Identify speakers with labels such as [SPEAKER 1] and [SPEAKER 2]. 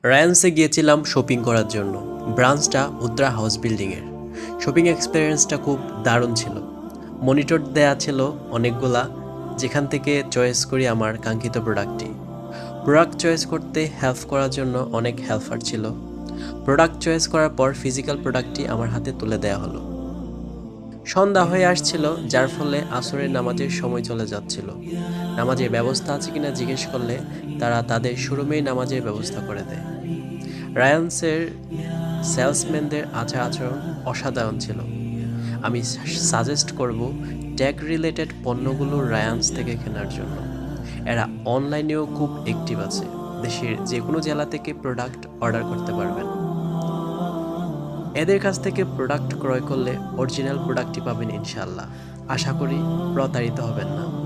[SPEAKER 1] রায়ান্সে গিয়েছিলাম শপিং করার জন্য। ব্রাঞ্চটা উত্তরা হাউস বিল্ডিংয়ের। শপিং এক্সপিরিয়েন্সটা খুব দারুণ ছিল। মনিটর দেয়া ছিল অনেকগুলা, যেখান থেকে চয়েস করি আমার কাঙ্ক্ষিত প্রোডাক্টটি। প্রোডাক্ট চয়েস করতে হেল্প করার জন্য অনেক হেল্পার ছিল। প্রোডাক্ট চয়েস করার পর ফিজিক্যাল প্রোডাক্টটি আমার হাতে তুলে দেওয়া হলো। সন্ধ্যা হয়ে আসছিল, যার ফলে আসরের নামাজের সময় চলে যাচ্ছিল। নামাজের ব্যবস্থা আছে কিনা জিজ্ঞেস করলে তারা তাদের শোরুমেই নামাজের ব্যবস্থা করে দেয়। রায়ান্সের সেলসম্যানদের আচার আচরণ অসাধারণ ছিল। আমি সাজেস্ট করব ট্যাগ রিলেটেড পণ্যগুলো রায়ান্স থেকে কেনার জন্য। এরা অনলাইনেও খুব অ্যাক্টিভ আছে। দেশের যে কোনো জেলা থেকে প্রোডাক্ট অর্ডার করতে পারবেন। এদের কাছ থেকে প্রোডাক্ট ক্রয় করলে অরিজিনাল প্রোডাক্টই পাবেন ইনশাল্লাহ। আশা করি প্রতারিত হবেন না।